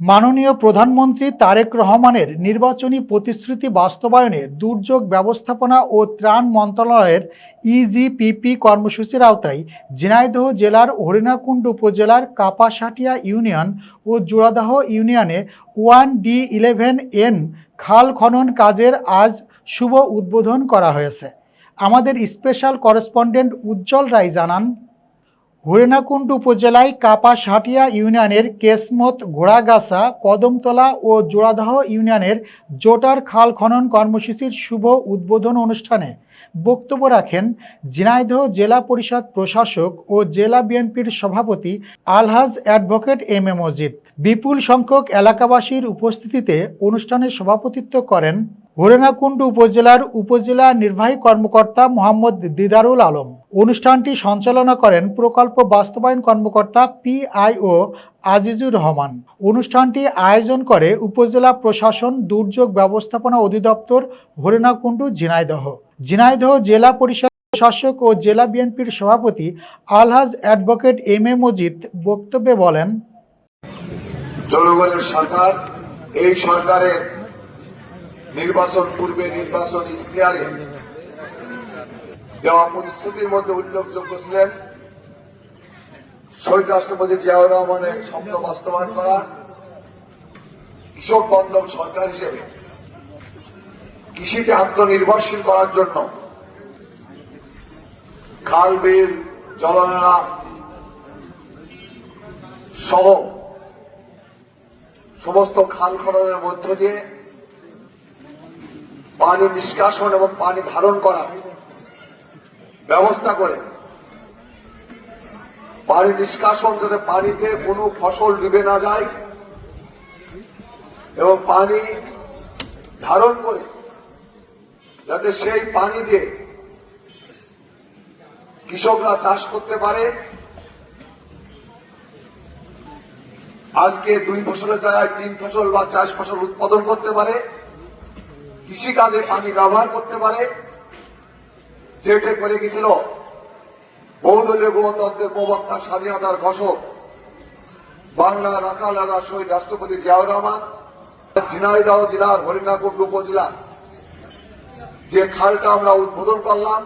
মাননীয় প্রধানমন্ত্রী তারেক রহমানের নির্বাচনী প্রতিশ্রুতি বাস্তবায়নে দুর্যোগ ব্যবস্থাপনা ও ত্রাণ মন্ত্রণালয়ের ইজিপিপি কর্মসূচির আওতায় ঝিনাইদহ জেলার হরিণাকুণ্ডু উপজেলার কাপাসাটিয়া ইউনিয়ন ও জোড়াদাহ ইউনিয়নে 1D11N খাল খনন কাজের আজ শুভ উদ্বোধন করা হয়েছে। আমাদের স্পেশাল করেসপন্ডেন্ট উজ্জ্বল রায় জানান, হরিণাকুণ্ডু উপজেলায় কাপাসাটিয়া ইউনিয়নের কেসমত, ঘোড়াগাছা, কদমতলা ও জোড়াদাহ ইউনিয়নের জোটার খাল খনন কর্মসূচির শুভ উদ্বোধন অনুষ্ঠানে বক্তব্য রাখেন ঝিনাইদহ জেলা পরিষদ প্রশাসক ও জেলা বিএনপির সভাপতি আলহাজ অ্যাডভোকেট এম এ মজিদ। বিপুল সংখ্যক এলাকাবাসীর উপস্থিতিতে অনুষ্ঠানে সভাপতিত্ব করেন হরিণাকুণ্ডু উপজেলার উপজেলা নির্বাহী কর্মকর্তা মোহাম্মদ দিদারুল আলম। অনুষ্ঠানটি সঞ্চালনা করেন প্রকল্প বাস্তবায়ন কর্মকর্তা পিআইও আজিজুর রহমান। অনুষ্ঠানটি আয়োজন করে উপজেলা প্রশাসন, দুর্যোগ ব্যবস্থাপনা অধিদপ্তর, হরিণাকুণ্ডু, ঝিনাইদহ জেলা পরিষদ প্রশাসক ও জেলা বিএনপির সভাপতি আলহাজ অ্যাডভোকেট এম এ মজিদ বক্তব্যে বলেন, জনগণের সরকার, এই সরকারের নির্বাচন পূর্বে নির্বাচন ইশতেহারে দেওয়া প্রতিশ্রুতির মধ্যে উল্লেখযোগ্য ছিলেন শহীদ রাষ্ট্রপতি জিয়াউর রহমানের স্বপ্ন বাস্তবায়ন করা, কৃষক বান্ধব সরকার হিসেবে কৃষিকে আত্মনির্ভরশীল করার জন্য খাল, বিল, জলানালা সহ সমস্ত খাল খননের মধ্য দিয়ে পানি নিষ্কাশন এবং পানি ধারণ করার ব্যবস্থা করে পানি নিষ্কাশন যাতে পানিতে কোনো ফসল ডুবে না যায় এবং পানি ধারণ করে যাতে সেই পানি দিয়ে কৃষকরা চাষ করতে পারে। আজকে 2 ফসলের জায়গায় 3 ফসল বা 4 ফসল উৎপাদন করতে পারে, কৃষিকাজে পানি ব্যবহার করতে পারে, যেটা করে গেছিল বহুদলীয় গণতন্ত্রের প্রবক্তা, স্বাধীনতার ঘোষক, বাংলা রাখাল রাজা শহীদ রাষ্ট্রপতি জিয়াউর রহমান। ঝিনাইদহ জেলার হরিণাকুণ্ডু উপজেলা যে খালটা আমরা উদ্বোধন করলাম,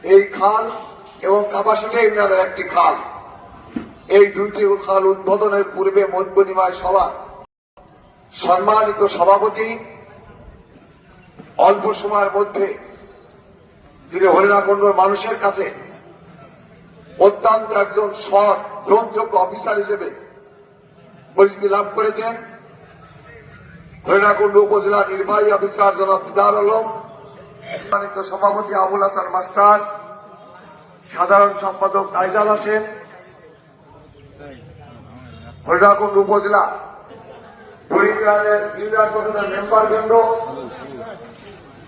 এই খাল এবং কাপাসাটিয়া ইউনিয়নের একটি খাল, এই 2টি খাল উদ্বোধনের পূর্বে মত বিনিময় সভা সম্মানিত সভাপতি অল্প সময়ের মধ্যে যিনি হরিণাকুণ্ডুর মানুষের কাছে অত্যন্ত একজন সৎ, গ্রহণযোগ্য অফিসার হিসেবে পরিচিতি লাভ করেছেন, হরিণাকুণ্ডু উপজেলা নির্বাহী অফিসার জনাব দিদারুল আলম, সম্মানিত সভাপতি আবুল হাসান মাস্টার, সাধারণ সম্পাদক আইজাল হোসেন, হরিণাকুণ্ডু উপজেলা ইউনিয়ন পরিষদের মেম্বারবৃন্দ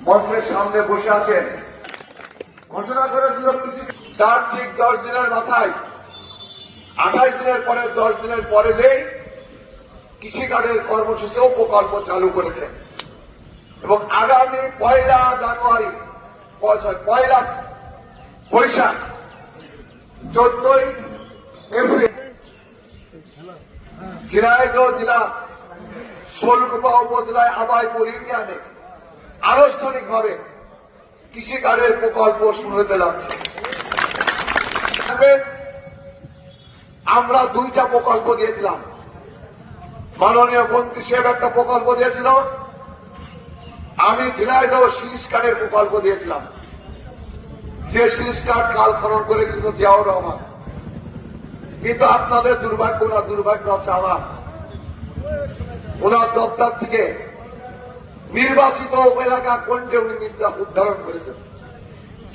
মঞ্চের সামনে বসে আছেন। ঘোষণা করেছিল তার ঠিক 10 দিনের মাথায় 28 দিনের পরে 10 দিনের পরে যে কৃষিকার্ডের কর্মসূচি ও প্রকল্প চালু করেছেন এবং আগামী 1 জানুয়ারি, 1 বৈশাখ, 14 এপ্রিল ঝিনাইদহ জেলা শোলকুপা উপজেলায় আবাইপুর ইউনিয়নে আনুষ্ঠানিকভাবে কৃষিকার্ডের প্রকল্প শুরু হতে যাচ্ছে। আমরা 2টা প্রকল্প দিয়েছিলাম, মাননীয় মন্ত্রী সাহেব একটা প্রকল্প দিয়েছিল, আমি ঝিনাইদহ শীষ কার্ডের প্রকল্প দিয়েছিলাম, যে শীষ কার্ড খাল খনন করে কিন্তু জিয়াউর রহমান। কিন্তু আপনাদের দুর্ভাগ্য না দুর্ভাগ্য হচ্ছে আমার, ওনার দপ্তর থেকে নির্বাচিত এলাকা কোনটা উনি উদ্ধারণ করেছেন।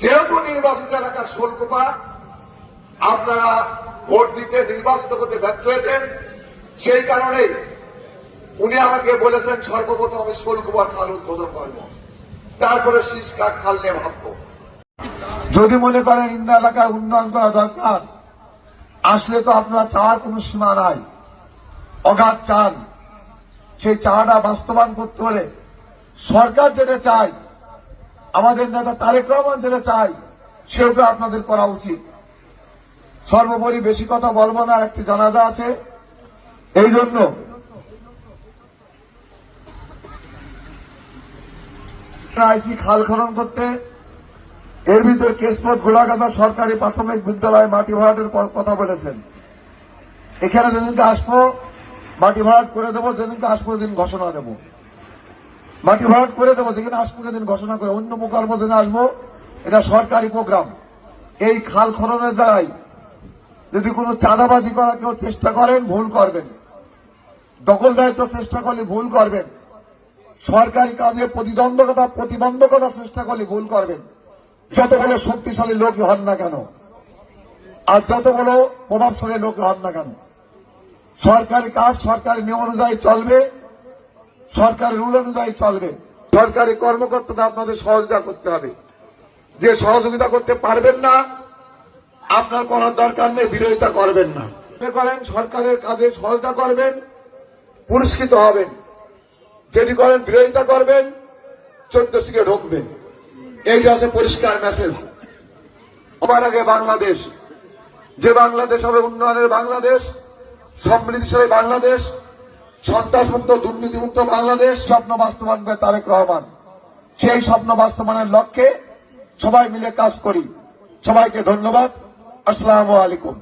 যেহেতু নির্বাচিত এলাকা শোলকুপা, আপনারা ভোট দিতে নির্বাচিত করতে ব্যর্থ হয়েছেন, সেই কারণেই উনি আমাকে বলেছেন সর্বপ্রথম আমি শোলকুপার খাল উদ্বোধন করব, তারপরে শীষ কাঠ খাল নিয়ে ভাবব। যদি মনে করেন ইন্দা এলাকায় উন্নয়ন করা দরকার, আসলে তো আপনারা চাওয়ার কোন সীমা নাই, অগাধ চান। সেই চাওয়াটা বাস্তবায়ন করতে হলে সরকার যেটা চায়, আমাদের নেতা তারেক রহমান যেটা চায়, সেটা আপনাদের করা উচিত। সর্বোপরি বেশি কথা বলবো না, একটি জানাজা আছে, এই জন্য আইসি খাল খনন করতে, এর ভিতর কেশপথ গোলাগাছা সরকারি প্রাথমিক বিদ্যালয় মাটি ভরাটের কথা বলেছেন। এখানে যেদিনকে আসবো মাটি ভরাট করে দেবো, যেদিনকে আসবো দিন ঘোষণা দেবো। মাটি ভরাট করে দেবো, যেখানে আসবো সেদিন ঘোষণা করে, অন্য প্রকল্প যেদিন আসবো, এটা সরকারি প্রোগ্রাম। এই খাল খননের জায়গায় যদি কোনো চাঁদাবাজি করার কেউ চেষ্টা করেন, ভুল করবেন। দখলদারিত্ব চেষ্টা করলে ভুল করবেন। সরকারি কাজে প্রতিবন্ধকতা চেষ্টা করলে ভুল করবেন। যত বড় শক্তিশালী লোকই হন না কেন, আর যত বড় প্রভাবশালী লোক হন না কেন, সরকারি কাজ সরকারি নিয়ম অনুযায়ী চলবে, সরকারি রুল অনুযায়ী চলবে। সরকারি কর্মকর্তাদের আপনাদের সহযোগিতা করতে হবে। যে সহযোগিতা করতে পারবেন না, আপনার করার দরকার নেই, বিরোধিতা করবেন না। মনে করেন সরকারের কাজে সহযোগিতা করবেন, পুরস্কৃত হবেন। যেটি করেন বিরোধিতা করবেন, 14 শিখে ঢুকবেন। এইটা আছে পরিষ্কার মেসেজ। সবার আগে বাংলাদেশ, যে বাংলাদেশ হবে উন্নয়নের বাংলাদেশ, সমৃদ্ধিশালী বাংলাদেশ, সন্ত্রাসমুক্ত দুর্নীতিমুক্ত বাংলাদেশ, স্বপ্ন বাস্তবায়ন করে তারেক রহমান। সেই স্বপ্ন বাস্তবায়নের লক্ষ্যে সবাই মিলে কাজ করি। সবাইকে ধন্যবাদ। আসসালামু আলাইকুম।